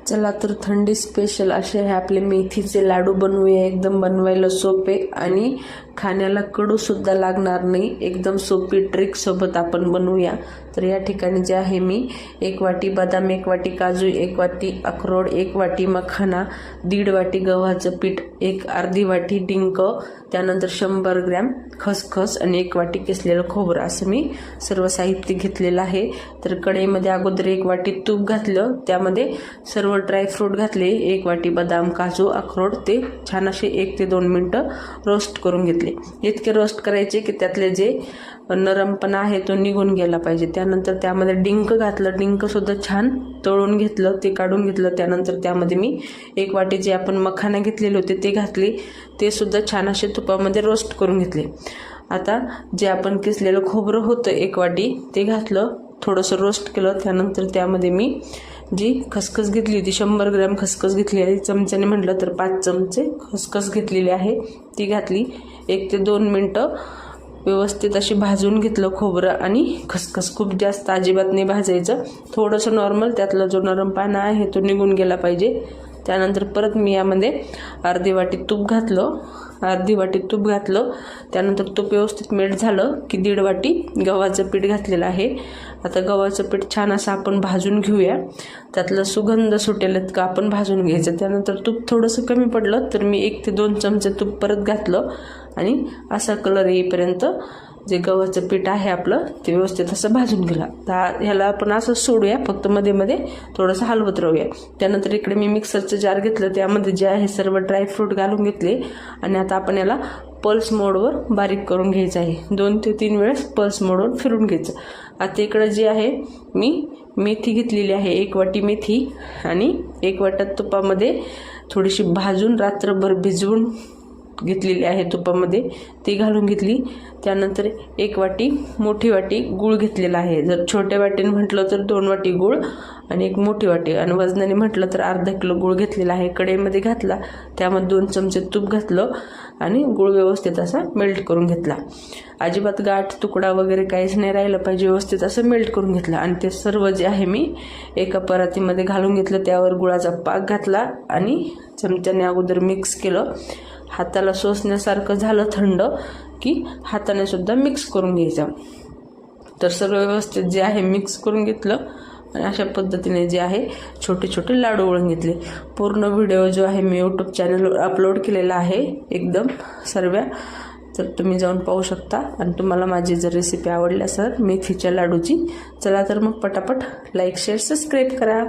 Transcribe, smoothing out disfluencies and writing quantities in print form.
चला तर थंडी स्पेशल असे हे आपले मेथीचे लाडू बनवूया। एकदम बनवायला सोपे आणि खाण्याला कडू सुद्धा लागणार नाही। एकदम सोपी ट्रिक सोबत आपण बनवूया। तर या ठिकाणी जे आहे मी 1 वाटी बदाम, 1 वाटी काजू, 1 वाटी अक्रोड, 1 वाटी मखाना, 1.5 वाटी गव्हाचं पीठ, अर्धी वाटी डिंक, त्यानंतर 100 ग्रॅम खसखस आणि 1 वाटी किसलेलं खोबरं असं मी सर्व साहित्य घेतलेलं आहे। तर कढईमध्ये अगोदर 1 वाटी तूप घातलं, त्यामध्ये सर्व ड्रायफ्रूट घातले, 1 वाटी बदाम, काजू, अक्रोड, ते छान असे 1 ते 2 मिनिटं रोस्ट करून घेतले। इतके रोस्ट करायचे की त्यातले जे नरमपणा आहे तो निघून गेला पाहिजे। त्यानंतर त्यामध्ये डिंक घातलं, डिंक सुद्धा छान तळून घेतलं, ते काढून घेतलं। त्यानंतर त्यामध्ये मी 1 वाटी जे आपण मखाना घेतलेले होते ते घातले, ते सुद्धा छान असे तुपामध्ये रोस्ट करून घेतले। आता जे आपण किसलेलं खोबरं होतं 1 वाटी ते घातलं, थोडंसं रोस्ट केलं। त्यानंतर त्यामध्ये मी जी खसखस घेतली होती, 100 ग्रॅम खसखस घेतली आहे, चमच्याने म्हटलं तर 5 चमचे खसखस घेतलेली आहे, ती घातली। 1 ते 2 मिनिटं व्यवस्थित अशी भाजून घेतलं खोबरं आणि खसखस। खूप जास्त अजिबात नाही भाजायचं, थोडंसं नॉर्मल, त्यातला जो नरमपणा आहे तो निघून गेला पाहिजे। त्यानंतर परत मी यामध्ये अर्धी वाटी तूप घातलं, त्यानंतर तूप व्यवस्थित मेल्ट झालं की 1.5 वाटी गव्हाचं पीठ घातलेलं आहे। आता गव्हाचं पीठ छान असं आपण भाजून घेऊया, त्यातला सुगंध सुटेल इतकं आपण भाजून घ्यायचं। त्यानंतर तूप थोडंसं कमी पडलं तर मी 1 ते 2 चमचे तूप परत घातलं आणि असा कलर येईपर्यंत जे गव्हाचं पीठ आहे आपलं ते व्यवस्थित असं भाजून गेला। तर ह्याला आपण असं सोडूया, फक्त मध्ये मध्ये थोडंसं हलवत राहूया। त्यानंतर इकडे मी मिक्सरचं जार घेतलं, त्यामध्ये जे आहे सर्व ड्रायफ्रूट घालून घेतले आणि आता आपण याला पल्स मोडवर बारीक करून घ्यायचं आहे। 2 ते 3 वेळेस पल्स मोडवर फिरून घ्यायचं। आता इकडे जे आहे मी मेथी घेतलेली आहे, 1 वाटी मेथी आणि 1 वाटी तुपामध्ये थोडीशी भाजून रात्रभर भिजवून घेतलेली आहे तुपामध्ये, ती घालून घेतली। त्यानंतर 1 वाटी मोठी वाटी गूळ घेतलेला आहे, जर छोट्या वाटीने म्हटलं तर 2 वाटी गूळ आणि 1 मोठी वाटी, आणि वजनाने म्हटलं तर अर्धा किलो गूळ घेतलेला आहे। कढईमध्ये घातला, त्यामध्ये 2 चमचे तूप घातलं आणि गूळ व्यवस्थित असा मेल्ट करून घेतला। अजिबात गाठ तुकडा वगैरे काहीच नाही राहिलं पाहिजे, व्यवस्थित असं मेल्ट करून घेतलं। आणि ते सर्व जे आहे मी एका परातीमध्ये घालून घेतलं, त्यावर गुळाचा पाक घातला आणि चमच्याने अगोदर मिक्स केलं। हाताला सोसण्यासारखं झालं थंड की हाताने सुद्धा मिक्स करून घ्यायचं। तर सर्व व्यवस्थित जे आहे मिक्स करून घेतलं आणि अशा पद्धतीने जे आहे छोटे छोटे लाडू वळून घेतले। पूर्ण व्हिडिओ जो आहे मी यूट्यूब चॅनलवर अपलोड केलेला आहे एकदम सर्व, तर तुम्ही जाऊन पाहू शकता। आणि तुम्हाला माझी जर रेसिपी आवडली असेल मेथीच्या लाडूची, चला तर मग पटापट लाईक, शेअर, सबस्क्राईब करा।